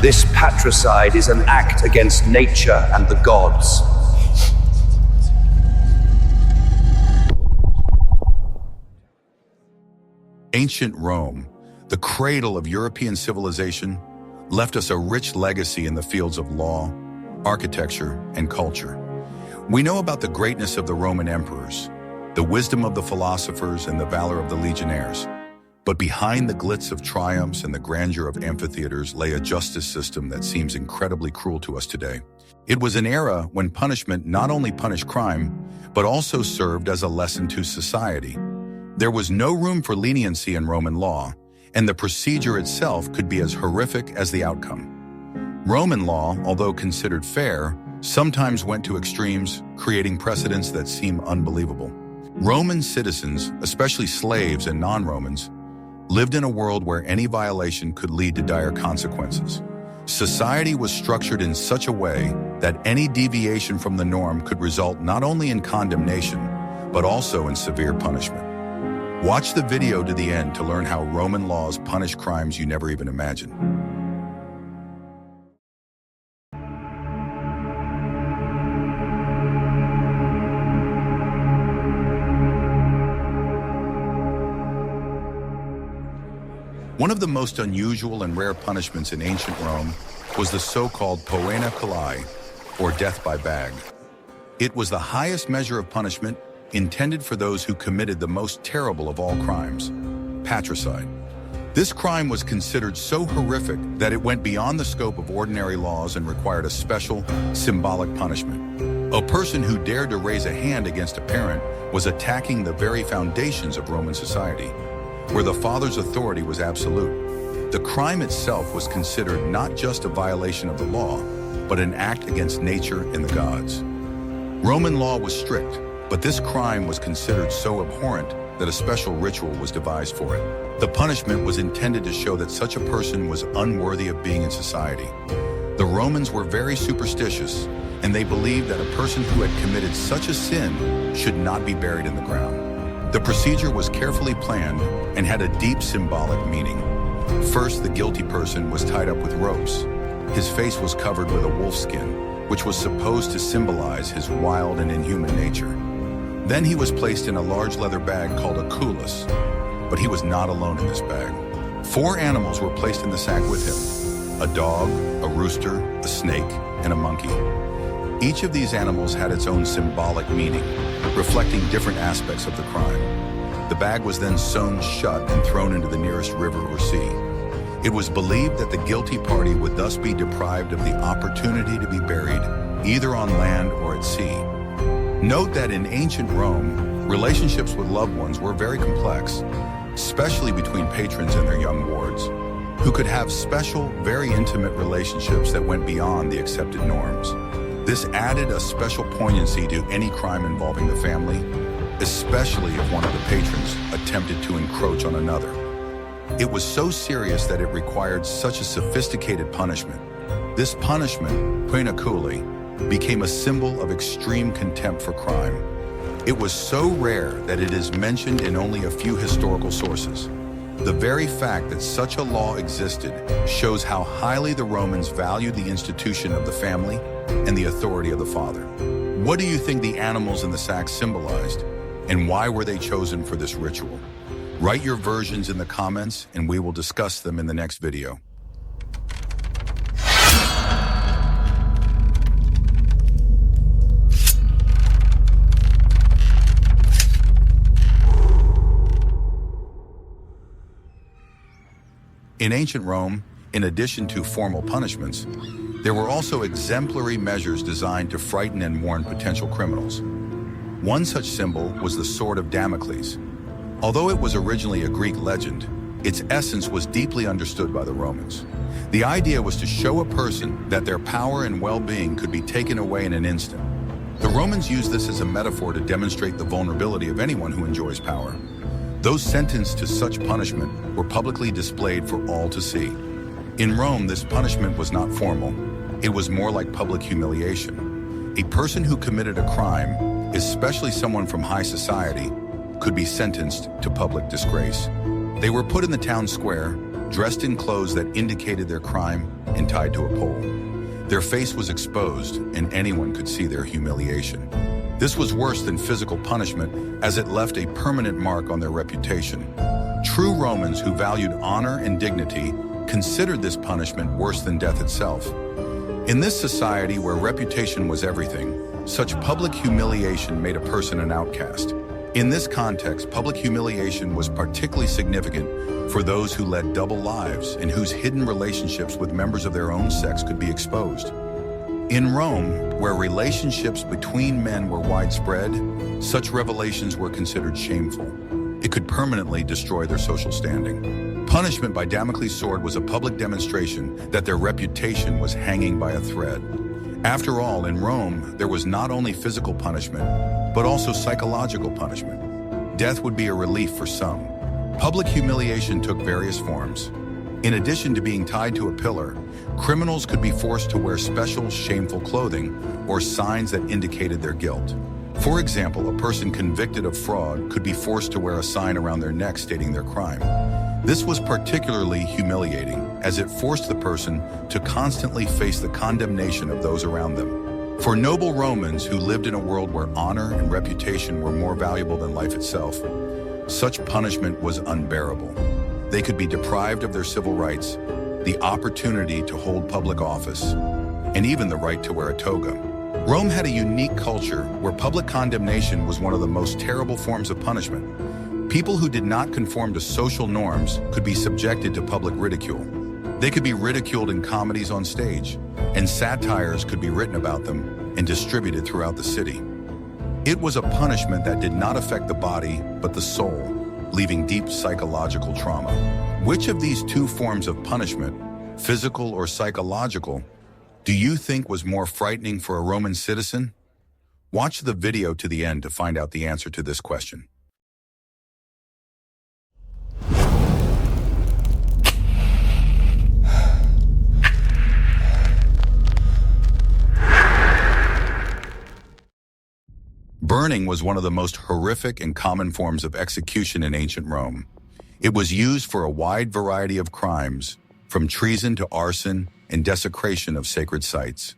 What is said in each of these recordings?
This patricide is an act against nature and the gods. Ancient Rome, the cradle of European civilization, left us a rich legacy in the fields of law, architecture, and culture. We know about the greatness of the Roman emperors, the wisdom of the philosophers, and the valor of the legionnaires. But behind the glitz of triumphs and the grandeur of amphitheaters lay a justice system that seems incredibly cruel to us today. It was an era when punishment not only punished crime, but also served as a lesson to society. There was no room for leniency in Roman law, and the procedure itself could be as horrific as the outcome. Roman law, although considered fair, sometimes went to extremes, creating precedents that seem unbelievable. Roman citizens, especially slaves and non-Romans, lived in a world where any violation could lead to dire consequences. Society was structured in such a way that any deviation from the norm could result not only in condemnation, but also in severe punishment. Watch the video to the end to learn how Roman laws punish crimes you never even imagined. One of the most unusual and rare punishments in ancient Rome was the so-called poena coli, or death by bag. It was the highest measure of punishment intended for those who committed the most terrible of all crimes, patricide. This crime was considered so horrific that it went beyond the scope of ordinary laws and required a special, symbolic punishment. A person who dared to raise a hand against a parent was attacking the very foundations of Roman society, where the father's authority was absolute. The crime itself was considered not just a violation of the law, but an act against nature and the gods. Roman law was strict, but this crime was considered so abhorrent that a special ritual was devised for it. The punishment was intended to show that such a person was unworthy of being in society. The Romans were very superstitious, and they believed that a person who had committed such a sin should not be buried in the ground. The procedure was carefully planned and had a deep symbolic meaning. First, the guilty person was tied up with ropes. His face was covered with a wolf skin, which was supposed to symbolize his wild and inhuman nature. Then he was placed in a large leather bag called a culus, but he was not alone in this bag. 4 animals were placed in the sack with him: a dog, a rooster, a snake, and a monkey. Each of these animals had its own symbolic meaning, reflecting different aspects of the crime. The bag was then sewn shut and thrown into the nearest river or sea. It was believed that the guilty party would thus be deprived of the opportunity to be buried, either on land or at sea. Note that in ancient Rome, relationships with loved ones were very complex, especially between patrons and their young wards, who could have special, very intimate relationships that went beyond the accepted norms. This added a special poignancy to any crime involving the family, especially if one of the patrons attempted to encroach on another. It was so serious that it required such a sophisticated punishment. This punishment, poena coli, became a symbol of extreme contempt for crime. It was so rare that it is mentioned in only a few historical sources. The very fact that such a law existed shows how highly the Romans valued the institution of the family and the authority of the father. What do you think the animals in the sack symbolized, and why were they chosen for this ritual? Write your versions in the comments, and we will discuss them in the next video. In ancient Rome, in addition to formal punishments, there were also exemplary measures designed to frighten and warn potential criminals. One such symbol was the sword of Damocles. Although it was originally a Greek legend, its essence was deeply understood by the Romans. The idea was to show a person that their power and well-being could be taken away in an instant. The Romans used this as a metaphor to demonstrate the vulnerability of anyone who enjoys power. Those sentenced to such punishment were publicly displayed for all to see. In Rome, this punishment was not formal. It was more like public humiliation. A person who committed a crime, especially someone from high society, could be sentenced to public disgrace. They were put in the town square, dressed in clothes that indicated their crime, and tied to a pole. Their face was exposed, and anyone could see their humiliation. This was worse than physical punishment, as it left a permanent mark on their reputation. True Romans who valued honor and dignity considered this punishment worse than death itself. In this society where reputation was everything, such public humiliation made a person an outcast. In this context, public humiliation was particularly significant for those who led double lives and whose hidden relationships with members of their own sex could be exposed. In Rome, where relationships between men were widespread, such revelations were considered shameful. It could permanently destroy their social standing. Punishment by Damocles' sword was a public demonstration that their reputation was hanging by a thread. After all, in Rome, there was not only physical punishment, but also psychological punishment. Death would be a relief for some. Public humiliation took various forms. In addition to being tied to a pillar, criminals could be forced to wear special shameful clothing or signs that indicated their guilt. For example, a person convicted of fraud could be forced to wear a sign around their neck stating their crime. This was particularly humiliating, as it forced the person to constantly face the condemnation of those around them. For noble Romans who lived in a world where honor and reputation were more valuable than life itself, such punishment was unbearable. They could be deprived of their civil rights, the opportunity to hold public office, and even the right to wear a toga. Rome had a unique culture where public condemnation was one of the most terrible forms of punishment. People who did not conform to social norms could be subjected to public ridicule. They could be ridiculed in comedies on stage, and satires could be written about them and distributed throughout the city. It was a punishment that did not affect the body, but the soul, leaving deep psychological trauma. Which of these two forms of punishment, physical or psychological, do you think was more frightening for a Roman citizen? Watch the video to the end to find out the answer to this question. Burning was one of the most horrific and common forms of execution in ancient Rome. It was used for a wide variety of crimes, from treason to arson and desecration of sacred sites.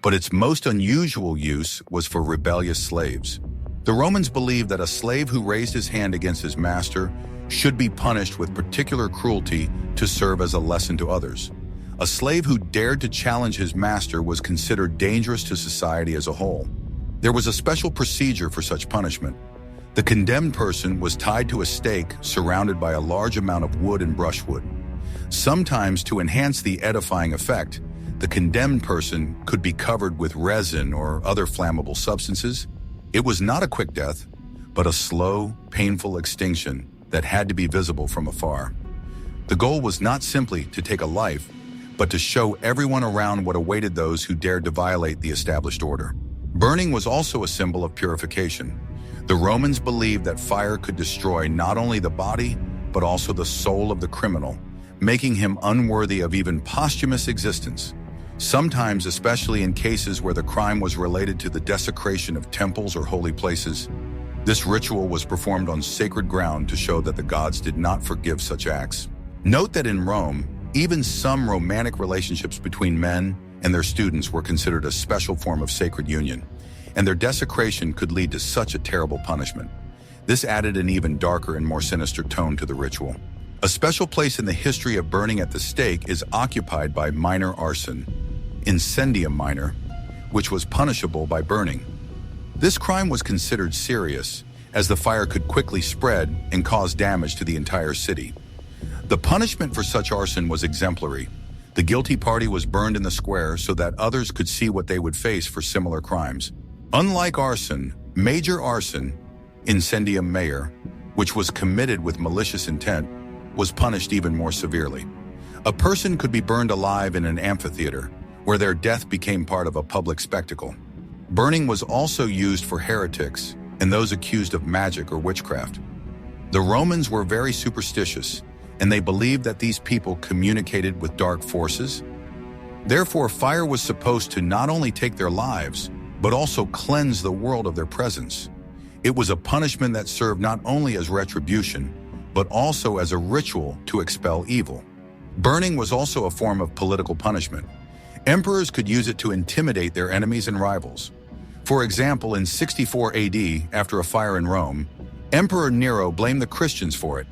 But its most unusual use was for rebellious slaves. The Romans believed that a slave who raised his hand against his master should be punished with particular cruelty to serve as a lesson to others. A slave who dared to challenge his master was considered dangerous to society as a whole. There was a special procedure for such punishment. The condemned person was tied to a stake surrounded by a large amount of wood and brushwood. Sometimes, to enhance the edifying effect, the condemned person could be covered with resin or other flammable substances. It was not a quick death, but a slow, painful extinction that had to be visible from afar. The goal was not simply to take a life, but to show everyone around what awaited those who dared to violate the established order. Burning was also a symbol of purification. The Romans believed that fire could destroy not only the body, but also the soul of the criminal, making him unworthy of even posthumous existence. Sometimes, especially in cases where the crime was related to the desecration of temples or holy places, this ritual was performed on sacred ground to show that the gods did not forgive such acts. Note that in Rome, even some romantic relationships between men and their students were considered a special form of sacred union, and their desecration could lead to such a terrible punishment. This added an even darker and more sinister tone to the ritual. A special place in the history of burning at the stake is occupied by minor arson, incendium minor, which was punishable by burning. This crime was considered serious, as the fire could quickly spread and cause damage to the entire city. The punishment for such arson was exemplary. The guilty party was burned in the square so that others could see what they would face for similar crimes. Unlike arson, major arson, incendium maior, which was committed with malicious intent, was punished even more severely. A person could be burned alive in an amphitheater, where their death became part of a public spectacle. Burning was also used for heretics and those accused of magic or witchcraft. The Romans were very superstitious, and they believed that these people communicated with dark forces. Therefore, fire was supposed to not only take their lives, but also cleanse the world of their presence. It was a punishment that served not only as retribution, but also as a ritual to expel evil. Burning was also a form of political punishment. Emperors could use it to intimidate their enemies and rivals. For example, in 64 AD, after a fire in Rome, Emperor Nero blamed the Christians for it.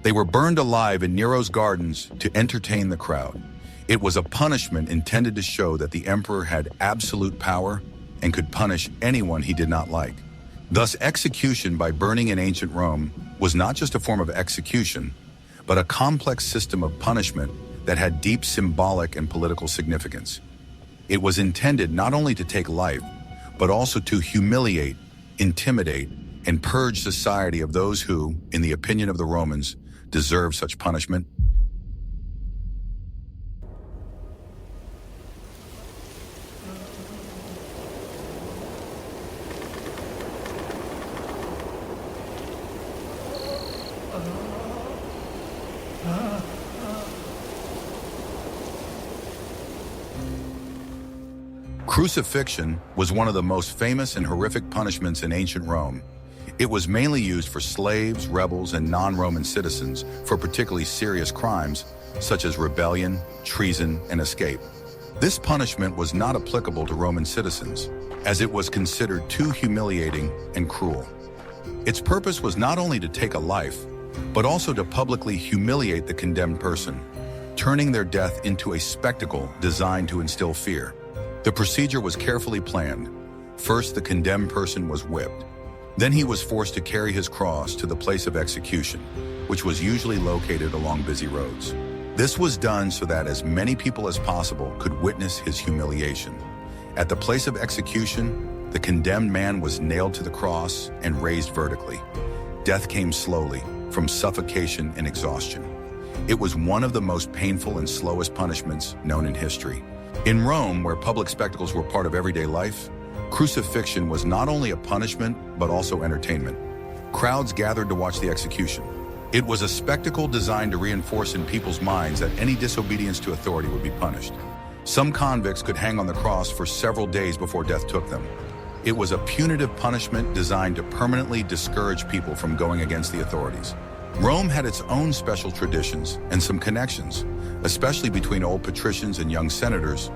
They were burned alive in Nero's gardens to entertain the crowd. It was a punishment intended to show that the emperor had absolute power and could punish anyone he did not like. Thus, execution by burning in ancient Rome was not just a form of execution, but a complex system of punishment that had deep symbolic and political significance. It was intended not only to take life, but also to humiliate, intimidate, and purge society of those who, in the opinion of the Romans, deserved such punishment. Crucifixion was one of the most famous and horrific punishments in ancient Rome. It was mainly used for slaves, rebels, and non-Roman citizens for particularly serious crimes, such as rebellion, treason, and escape. This punishment was not applicable to Roman citizens, as it was considered too humiliating and cruel. Its purpose was not only to take a life, but also to publicly humiliate the condemned person, turning their death into a spectacle designed to instill fear. The procedure was carefully planned. First, the condemned person was whipped. Then he was forced to carry his cross to the place of execution, which was usually located along busy roads. This was done so that as many people as possible could witness his humiliation. At the place of execution, the condemned man was nailed to the cross and raised vertically. Death came slowly, from suffocation and exhaustion. It was one of the most painful and slowest punishments known in history. In Rome, where public spectacles were part of everyday life, crucifixion was not only a punishment, but also entertainment. Crowds gathered to watch the execution. It was a spectacle designed to reinforce in people's minds that any disobedience to authority would be punished. Some convicts could hang on the cross for several days before death took them. It was a punitive punishment designed to permanently discourage people from going against the authorities. Rome had its own special traditions and some connections, especially between old patricians and young senators,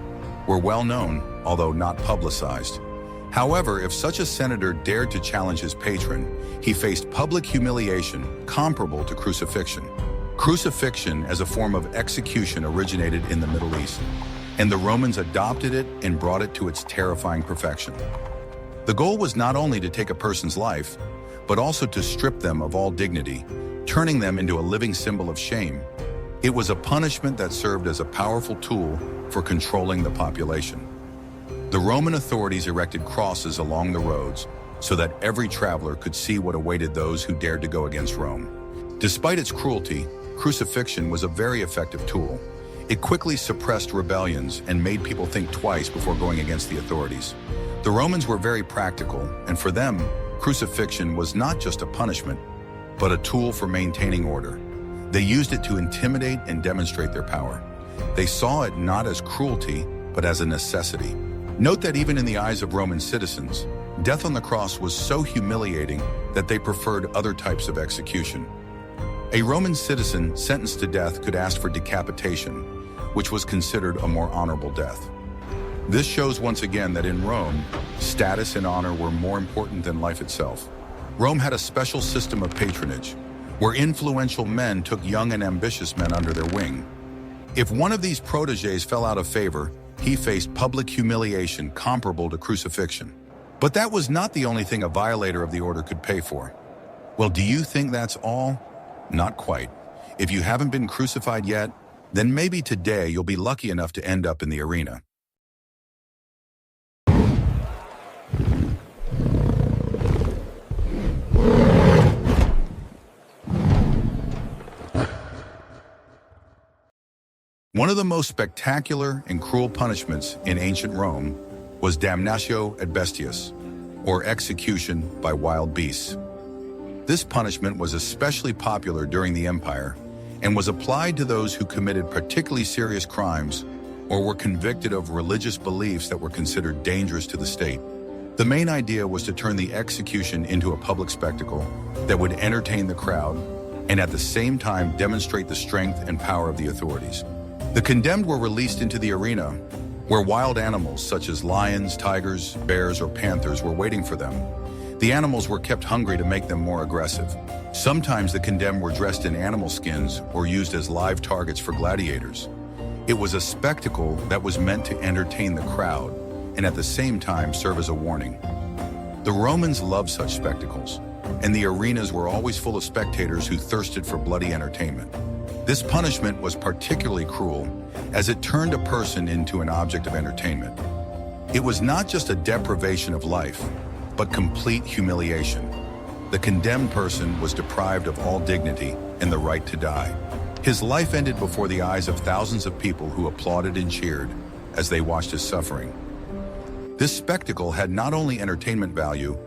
were well known, although not publicized. However, if such a senator dared to challenge his patron, he faced public humiliation comparable to crucifixion. Crucifixion as a form of execution originated in the Middle East, and the Romans adopted it and brought it to its terrifying perfection. The goal was not only to take a person's life, but also to strip them of all dignity, turning them into a living symbol of shame. It was a punishment that served as a powerful tool for controlling the population. The Roman authorities erected crosses along the roads so that every traveler could see what awaited those who dared to go against Rome. Despite its cruelty, crucifixion was a very effective tool. It quickly suppressed rebellions and made people think twice before going against the authorities. The Romans were very practical, and for them, crucifixion was not just a punishment, but a tool for maintaining order. They used it to intimidate and demonstrate their power. They saw it not as cruelty, but as a necessity. Note that even in the eyes of Roman citizens, death on the cross was so humiliating that they preferred other types of execution. A Roman citizen sentenced to death could ask for decapitation, which was considered a more honorable death. This shows once again that in Rome, status and honor were more important than life itself. Rome had a special system of patronage, where influential men took young and ambitious men under their wing. If one of these protégés fell out of favor, he faced public humiliation comparable to crucifixion. But that was not the only thing a violator of the order could pay for. Well, do you think that's all? Not quite. If you haven't been crucified yet, then maybe today you'll be lucky enough to end up in the arena. One of the most spectacular and cruel punishments in ancient Rome was damnatio ad bestias, or execution by wild beasts. This punishment was especially popular during the empire and was applied to those who committed particularly serious crimes or were convicted of religious beliefs that were considered dangerous to the state. The main idea was to turn the execution into a public spectacle that would entertain the crowd and at the same time demonstrate the strength and power of the authorities. The condemned were released into the arena, where wild animals such as lions, tigers, bears, or panthers were waiting for them. The animals were kept hungry to make them more aggressive. Sometimes the condemned were dressed in animal skins or used as live targets for gladiators. It was a spectacle that was meant to entertain the crowd and at the same time serve as a warning. The Romans loved such spectacles, and the arenas were always full of spectators who thirsted for bloody entertainment. This punishment was particularly cruel, as it turned a person into an object of entertainment. It was not just a deprivation of life, but complete humiliation. The condemned person was deprived of all dignity and the right to die. His life ended before the eyes of thousands of people who applauded and cheered as they watched his suffering. This spectacle had not only entertainment value,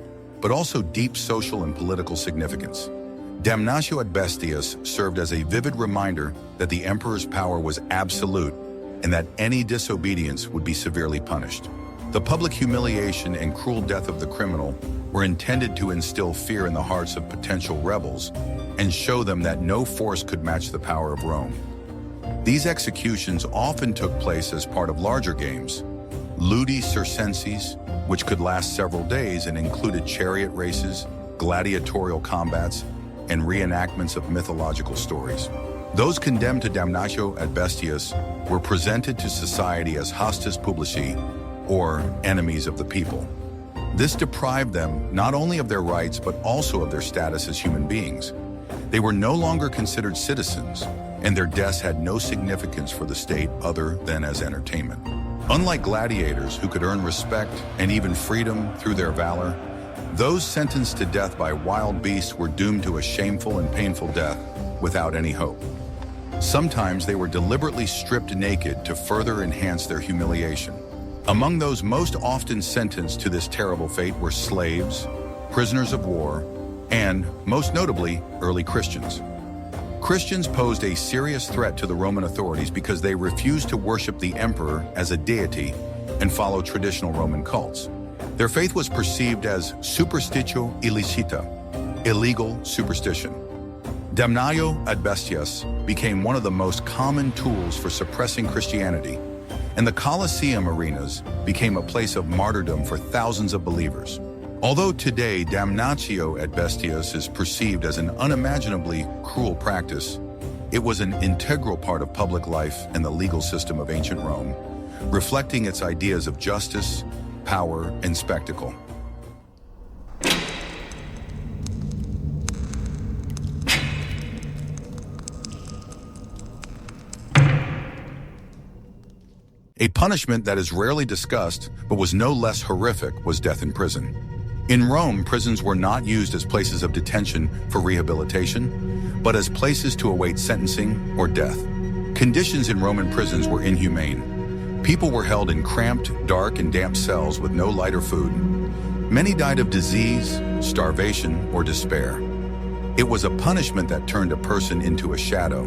but also deep social and political significance. Damnatio ad bestias served as a vivid reminder that the emperor's power was absolute and that any disobedience would be severely punished. The public humiliation and cruel death of the criminal were intended to instill fear in the hearts of potential rebels and show them that no force could match the power of Rome. These executions often took place as part of larger games, ludi circenses, which could last several days and included chariot races, gladiatorial combats, and reenactments of mythological stories. Those condemned to damnatio ad bestias were presented to society as hostis publici, or enemies of the people. This deprived them not only of their rights but also of their status as human beings. They were no longer considered citizens, and their deaths had no significance for the state other than as entertainment. Unlike gladiators who could earn respect and even freedom through their valor, those sentenced to death by wild beasts were doomed to a shameful and painful death without any hope. Sometimes they were deliberately stripped naked to further enhance their humiliation. Among those most often sentenced to this terrible fate were slaves, prisoners of war, and, most notably, early Christians. Christians posed a serious threat to the Roman authorities because they refused to worship the emperor as a deity and follow traditional Roman cults. Their faith was perceived as superstitio illicita, illegal superstition. Damnatio ad bestias became one of the most common tools for suppressing Christianity, and the Colosseum arenas became a place of martyrdom for thousands of believers. Although today damnatio ad bestias is perceived as an unimaginably cruel practice, it was an integral part of public life and the legal system of ancient Rome, reflecting its ideas of justice, power, and spectacle. A punishment that is rarely discussed, but was no less horrific, was death in prison. In Rome, prisons were not used as places of detention for rehabilitation, but as places to await sentencing or death. Conditions in Roman prisons were inhumane. People were held in cramped, dark, and damp cells with no light or food. Many died of disease, starvation, or despair. It was a punishment that turned a person into a shadow.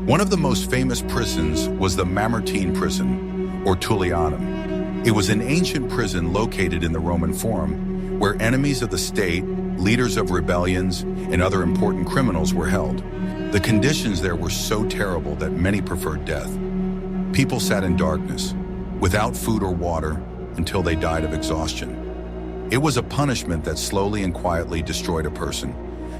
One of the most famous prisons was the Mamertine prison, or Tullianum. It was an ancient prison located in the Roman Forum, where enemies of the state, leaders of rebellions, and other important criminals were held. The conditions there were so terrible that many preferred death. People sat in darkness, without food or water, until they died of exhaustion. It was a punishment that slowly and quietly destroyed a person,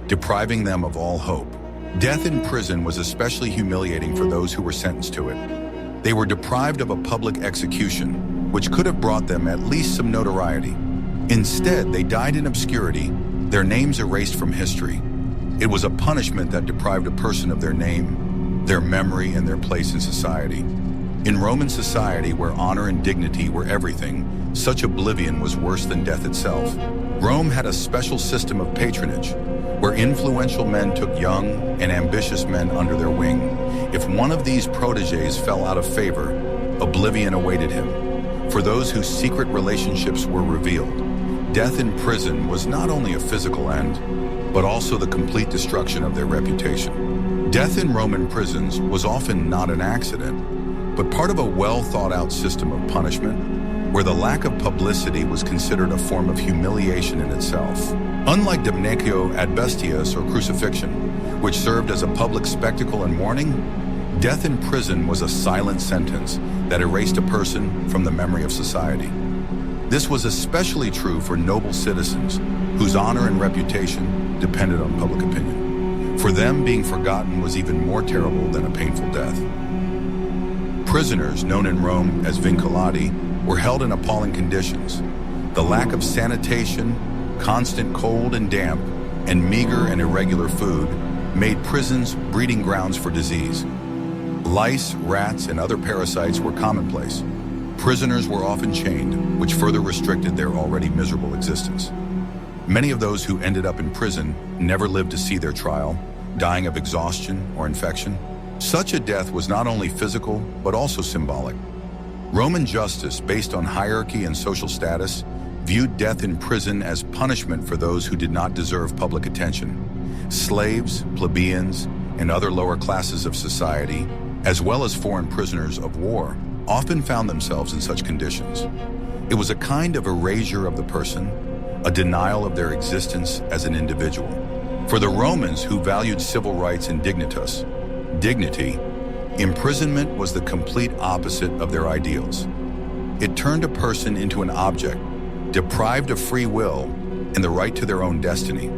depriving them of all hope. Death in prison was especially humiliating for those who were sentenced to it. They were deprived of a public execution, which could have brought them at least some notoriety. Instead, they died in obscurity, their names erased from history. It was a punishment that deprived a person of their name, their memory, and their place in society. In Roman society, where honor and dignity were everything, such oblivion was worse than death itself. Rome had a special system of patronage, where influential men took young and ambitious men under their wing. If one of these protégés fell out of favor, oblivion awaited him. For those whose secret relationships were revealed, death in prison was not only a physical end, but also the complete destruction of their reputation. Death in Roman prisons was often not an accident, but part of a well-thought-out system of punishment, where the lack of publicity was considered a form of humiliation in itself. Unlike damnatio ad bestias or crucifixion, which served as a public spectacle and warning, death in prison was a silent sentence that erased a person from the memory of society. This was especially true for noble citizens whose honor and reputation depended on public opinion. For them, being forgotten was even more terrible than a painful death. Prisoners, known in Rome as vinculati, were held in appalling conditions. The lack of sanitation, constant cold and damp, and meager and irregular food made prisons breeding grounds for disease. Lice, rats, and other parasites were commonplace. Prisoners were often chained, which further restricted their already miserable existence. Many of those who ended up in prison never lived to see their trial, dying of exhaustion or infection. Such a death was not only physical, but also symbolic. Roman justice, based on hierarchy and social status, viewed death in prison as punishment for those who did not deserve public attention. Slaves, plebeians, and other lower classes of society, as well as foreign prisoners of war, often found themselves in such conditions. It was a kind of erasure of the person, a denial of their existence as an individual. For the Romans, who valued civil rights and dignity, imprisonment was the complete opposite of their ideals. It turned a person into an object, deprived of free will and the right to their own destiny.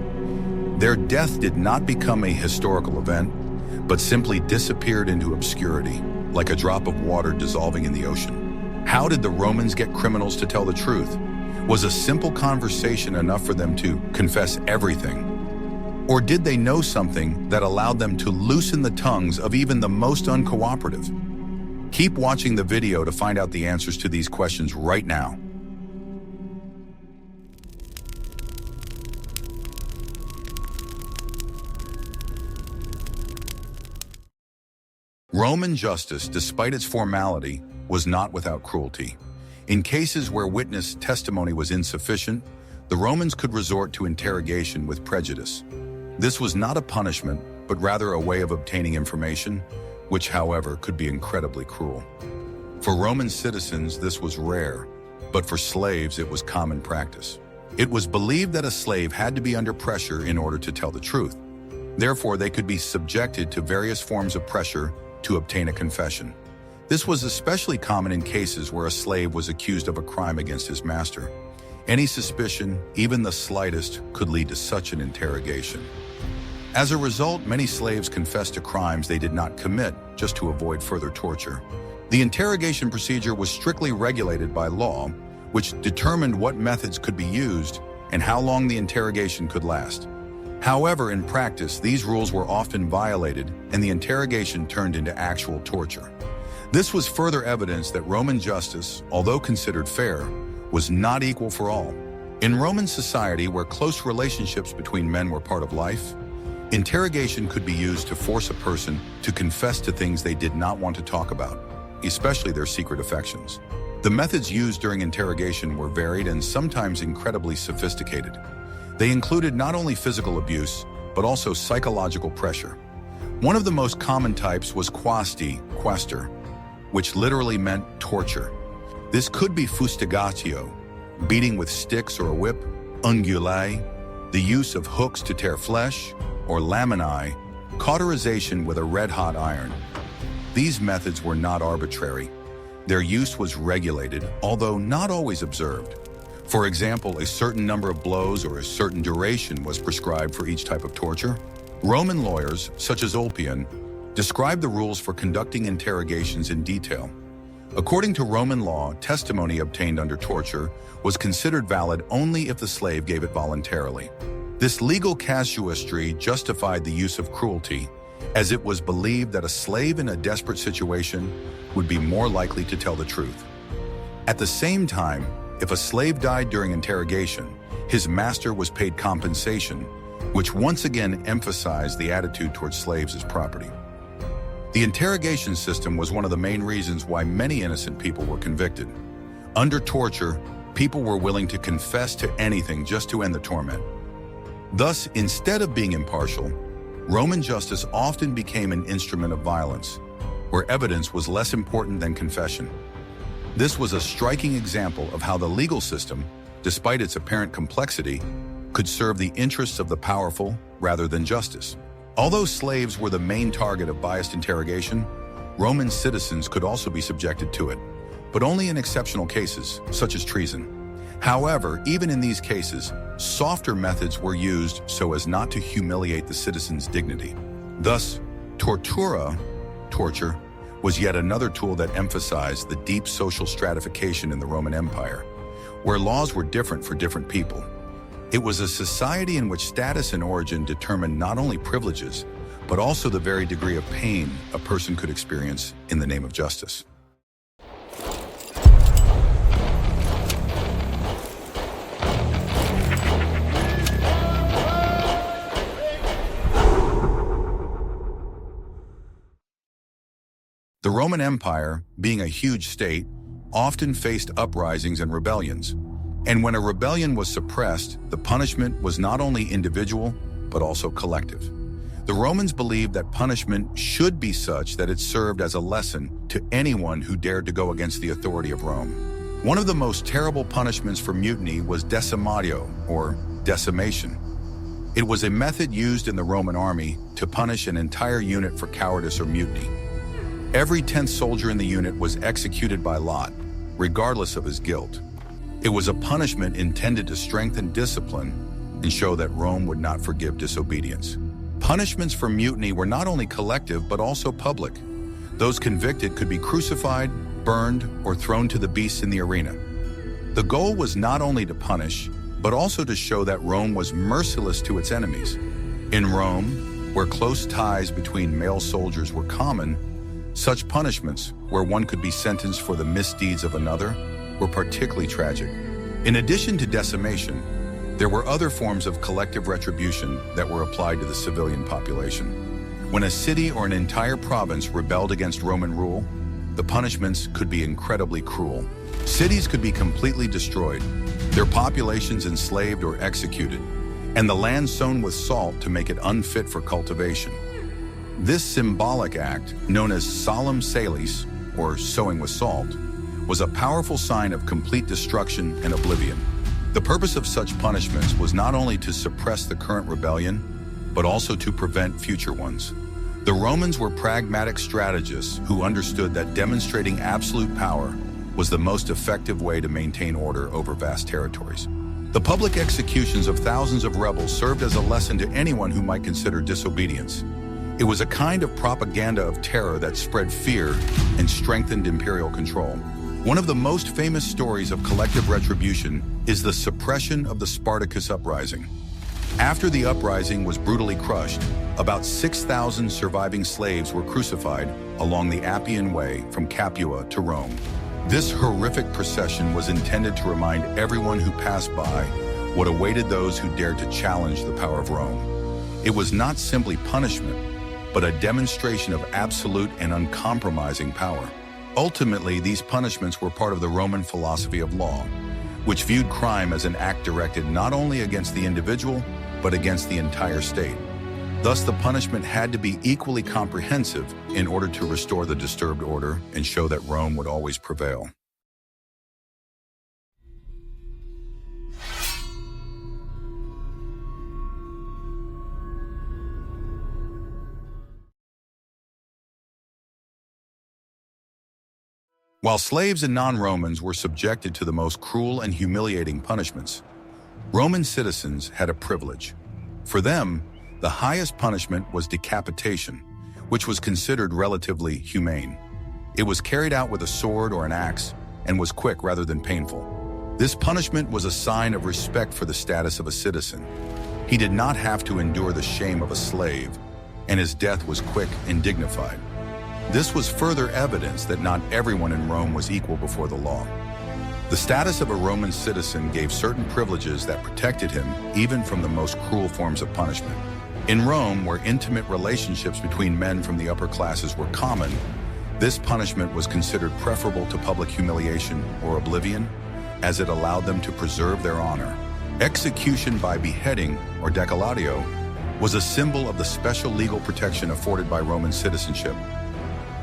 Their death did not become a historical event, but simply disappeared into obscurity, like a drop of water dissolving in the ocean. How did the Romans get criminals to tell the truth? Was a simple conversation enough for them to confess everything? Or did they know something that allowed them to loosen the tongues of even the most uncooperative? Keep watching the video to find out the answers to these questions right now. Roman justice, despite its formality, was not without cruelty. In cases where witness testimony was insufficient, the Romans could resort to interrogation with prejudice. This was not a punishment, but rather a way of obtaining information, which, however, could be incredibly cruel. For Roman citizens, this was rare, but for slaves, it was common practice. It was believed that a slave had to be under pressure in order to tell the truth. Therefore, they could be subjected to various forms of pressure to obtain a confession. This was especially common in cases where a slave was accused of a crime against his master. Any suspicion, even the slightest, could lead to such an interrogation. As a result, many slaves confessed to crimes they did not commit just to avoid further torture. The interrogation procedure was strictly regulated by law, which determined what methods could be used and how long the interrogation could last. However, in practice, these rules were often violated and the interrogation turned into actual torture. This was further evidence that Roman justice, although considered fair, was not equal for all. In Roman society, where close relationships between men were part of life, interrogation could be used to force a person to confess to things they did not want to talk about, especially their secret affections. The methods used during interrogation were varied and sometimes incredibly sophisticated. They included not only physical abuse, but also psychological pressure. One of the most common types was quaestor, which literally meant torture. This could be fustigatio, beating with sticks or a whip, ungulae, the use of hooks to tear flesh, or laminae, cauterization with a red-hot iron. These methods were not arbitrary. Their use was regulated, although not always observed. For example, a certain number of blows or a certain duration was prescribed for each type of torture. Roman lawyers, such as Ulpian, described the rules for conducting interrogations in detail. According to Roman law, testimony obtained under torture was considered valid only if the slave gave it voluntarily. This legal casuistry justified the use of cruelty, as it was believed that a slave in a desperate situation would be more likely to tell the truth. At the same time, if a slave died during interrogation, his master was paid compensation, which once again emphasized the attitude towards slaves as property. The interrogation system was one of the main reasons why many innocent people were convicted. Under torture, people were willing to confess to anything just to end the torment. Thus, instead of being impartial, Roman justice often became an instrument of violence, where evidence was less important than confession. This was a striking example of how the legal system, despite its apparent complexity, could serve the interests of the powerful rather than justice. Although slaves were the main target of biased interrogation, Roman citizens could also be subjected to it, but only in exceptional cases, such as treason. However, even in these cases, softer methods were used so as not to humiliate the citizen's dignity. Thus, tortura, torture, was yet another tool that emphasized the deep social stratification in the Roman Empire, where laws were different for different people. It was a society in which status and origin determined not only privileges, but also the very degree of pain a person could experience in the name of justice. The Roman Empire, being a huge state, often faced uprisings and rebellions. And when a rebellion was suppressed, the punishment was not only individual, but also collective. The Romans believed that punishment should be such that it served as a lesson to anyone who dared to go against the authority of Rome. One of the most terrible punishments for mutiny was decimatio, or decimation. It was a method used in the Roman army to punish an entire unit for cowardice or mutiny. Every 10th soldier in the unit was executed by lot, regardless of his guilt. It was a punishment intended to strengthen discipline and show that Rome would not forgive disobedience. Punishments for mutiny were not only collective, but also public. Those convicted could be crucified, burned, or thrown to the beasts in the arena. The goal was not only to punish, but also to show that Rome was merciless to its enemies. In Rome, where close ties between male soldiers were common, such punishments, where one could be sentenced for the misdeeds of another, were particularly tragic. In addition to decimation, there were other forms of collective retribution that were applied to the civilian population. When a city or an entire province rebelled against Roman rule, the punishments could be incredibly cruel. Cities could be completely destroyed, their populations enslaved or executed, and the land sown with salt to make it unfit for cultivation. This symbolic act, known as solemn salis, or sowing with salt, was a powerful sign of complete destruction and oblivion. The purpose of such punishments was not only to suppress the current rebellion, but also to prevent future ones. The Romans were pragmatic strategists who understood that demonstrating absolute power was the most effective way to maintain order over vast territories. The public executions of thousands of rebels served as a lesson to anyone who might consider disobedience. It was a kind of propaganda of terror that spread fear and strengthened imperial control. One of the most famous stories of collective retribution is the suppression of the Spartacus uprising. After the uprising was brutally crushed, about 6,000 surviving slaves were crucified along the Appian Way from Capua to Rome. This horrific procession was intended to remind everyone who passed by what awaited those who dared to challenge the power of Rome. It was not simply punishment, but a demonstration of absolute and uncompromising power. Ultimately, these punishments were part of the Roman philosophy of law, which viewed crime as an act directed not only against the individual, but against the entire state. Thus, the punishment had to be equally comprehensive in order to restore the disturbed order and show that Rome would always prevail. While slaves and non-Romans were subjected to the most cruel and humiliating punishments, Roman citizens had a privilege. For them, the highest punishment was decapitation, which was considered relatively humane. It was carried out with a sword or an axe and was quick rather than painful. This punishment was a sign of respect for the status of a citizen. He did not have to endure the shame of a slave, and his death was quick and dignified. This was further evidence that not everyone in Rome was equal before the law. The status of a Roman citizen gave certain privileges that protected him even from the most cruel forms of punishment. In Rome, where intimate relationships between men from the upper classes were common, this punishment was considered preferable to public humiliation or oblivion, as it allowed them to preserve their honor. Execution by beheading, or decollatio, was a symbol of the special legal protection afforded by Roman citizenship.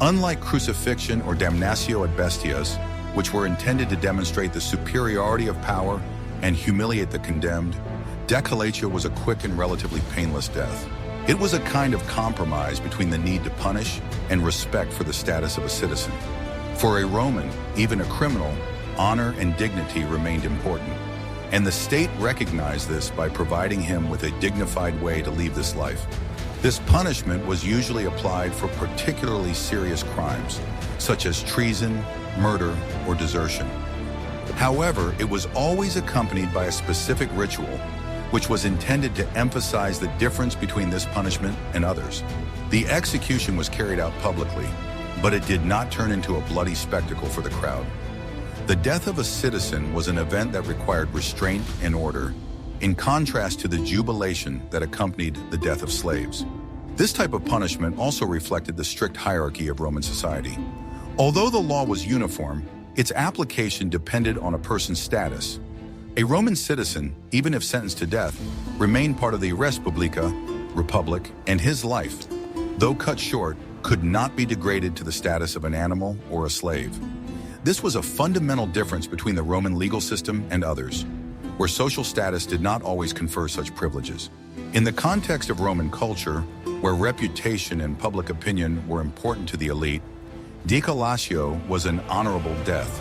Unlike crucifixion or damnatio ad bestias, which were intended to demonstrate the superiority of power and humiliate the condemned, decollatio was a quick and relatively painless death. It was a kind of compromise between the need to punish and respect for the status of a citizen. For a Roman, even a criminal, honor and dignity remained important, and the state recognized this by providing him with a dignified way to leave this life. This punishment was usually applied for particularly serious crimes, such as treason, murder, or desertion. However, it was always accompanied by a specific ritual, which was intended to emphasize the difference between this punishment and others. The execution was carried out publicly, but it did not turn into a bloody spectacle for the crowd. The death of a citizen was an event that required restraint and order, in contrast to the jubilation that accompanied the death of slaves. This type of punishment also reflected the strict hierarchy of Roman society. Although the law was uniform, its application depended on a person's status. A Roman citizen, even if sentenced to death, remained part of the res publica, republic, and his life, though cut short, could not be degraded to the status of an animal or a slave. This was a fundamental difference between the Roman legal system and others, where social status did not always confer such privileges. In the context of Roman culture, where reputation and public opinion were important to the elite, decollatio was an honorable death.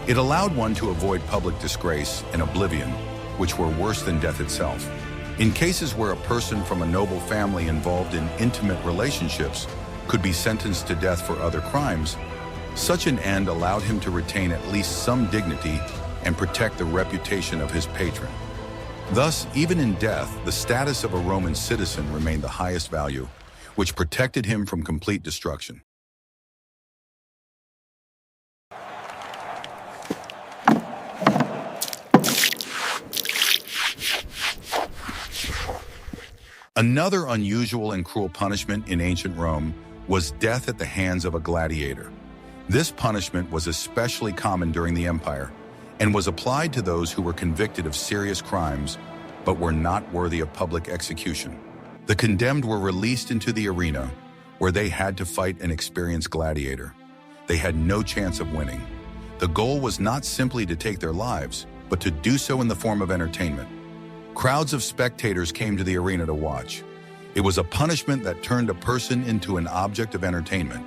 It allowed one to avoid public disgrace and oblivion, which were worse than death itself. In cases where a person from a noble family involved in intimate relationships could be sentenced to death for other crimes, such an end allowed him to retain at least some dignity and protect the reputation of his patron. Thus, even in death, the status of a Roman citizen remained the highest value, which protected him from complete destruction. Another unusual and cruel punishment in ancient Rome was death at the hands of a gladiator. This punishment was especially common during the empire and was applied to those who were convicted of serious crimes but were not worthy of public execution. The condemned were released into the arena where they had to fight an experienced gladiator. They had no chance of winning. The goal was not simply to take their lives, but to do so in the form of entertainment. Crowds of spectators came to the arena to watch. It was a punishment that turned a person into an object of entertainment.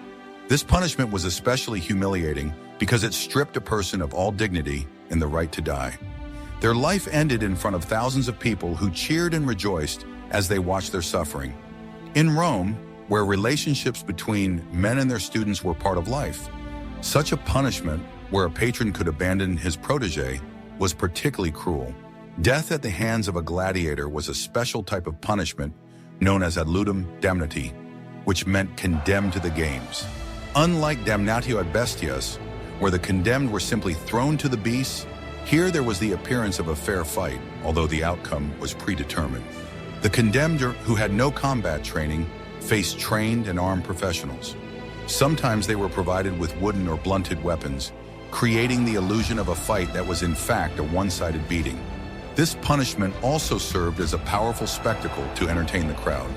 This punishment was especially humiliating because it stripped a person of all dignity and the right to die. Their life ended in front of thousands of people who cheered and rejoiced as they watched their suffering. In Rome, where relationships between men and their students were part of life, such a punishment, where a patron could abandon his protege, was particularly cruel. Death at the hands of a gladiator was a special type of punishment known as ad ludum damnati, which meant condemned to the games. Unlike damnatio ad bestias, where the condemned were simply thrown to the beasts, here there was the appearance of a fair fight, although the outcome was predetermined. The condemned, who had no combat training, faced trained and armed professionals. Sometimes they were provided with wooden or blunted weapons, creating the illusion of a fight that was in fact a one-sided beating. This punishment also served as a powerful spectacle to entertain the crowd.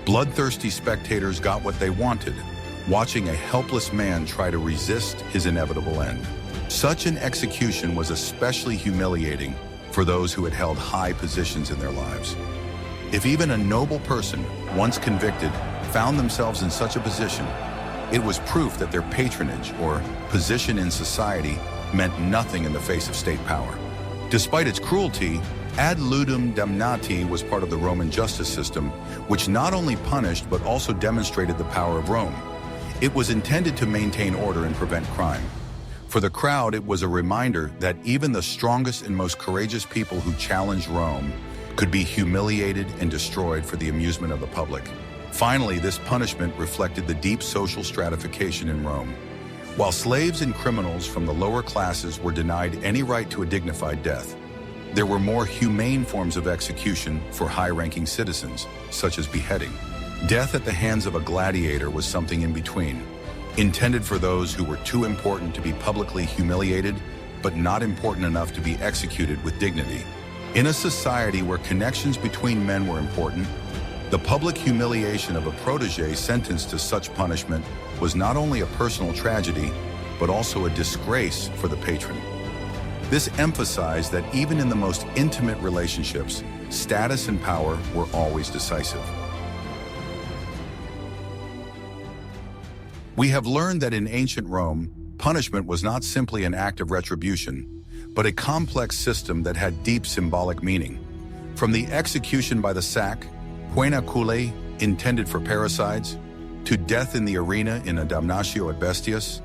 Bloodthirsty spectators got what they wanted, watching a helpless man try to resist his inevitable end. Such an execution was especially humiliating for those who had held high positions in their lives. If even a noble person, once convicted, found themselves in such a position, it was proof that their patronage or position in society meant nothing in the face of state power. Despite its cruelty, ad ludum damnati was part of the Roman justice system, which not only punished but also demonstrated the power of Rome. It was intended to maintain order and prevent crime. For the crowd, it was a reminder that even the strongest and most courageous people who challenged Rome could be humiliated and destroyed for the amusement of the public. Finally, this punishment reflected the deep social stratification in Rome. While slaves and criminals from the lower classes were denied any right to a dignified death, there were more humane forms of execution for high-ranking citizens, such as beheading. Death at the hands of a gladiator was something in between, intended for those who were too important to be publicly humiliated, but not important enough to be executed with dignity. In a society where connections between men were important, the public humiliation of a protege sentenced to such punishment was not only a personal tragedy, but also a disgrace for the patron. This emphasized that even in the most intimate relationships, status and power were always decisive. We have learned that in ancient Rome, punishment was not simply an act of retribution, but a complex system that had deep symbolic meaning. From the execution by the sack, pena culae, intended for parricides, to death in the arena in a damnatio ad bestias,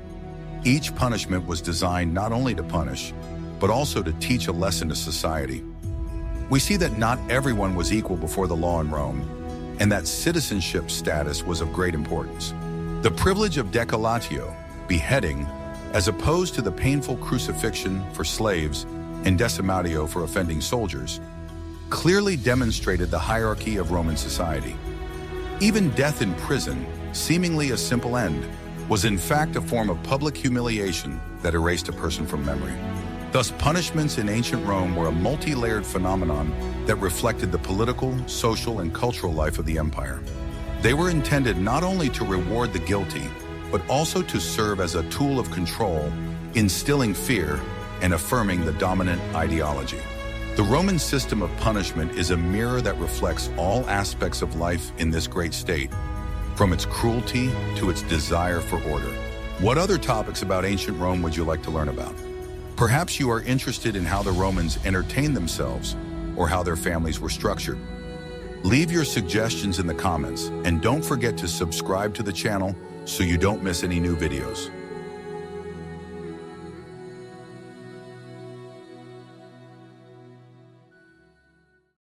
each punishment was designed not only to punish, but also to teach a lesson to society. We see that not everyone was equal before the law in Rome, and that citizenship status was of great importance. The privilege of decollatio, beheading, as opposed to the painful crucifixion for slaves and decimatio for offending soldiers, clearly demonstrated the hierarchy of Roman society. Even death in prison, seemingly a simple end, was in fact a form of public humiliation that erased a person from memory. Thus, punishments in ancient Rome were a multi-layered phenomenon that reflected the political, social, and cultural life of the empire. They were intended not only to reward the guilty, but also to serve as a tool of control, instilling fear and affirming the dominant ideology. The Roman system of punishment is a mirror that reflects all aspects of life in this great state, from its cruelty to its desire for order. What other topics about ancient Rome would you like to learn about? Perhaps you are interested in how the Romans entertained themselves or how their families were structured. Leave your suggestions in the comments, and don't forget to subscribe to the channel so you don't miss any new videos.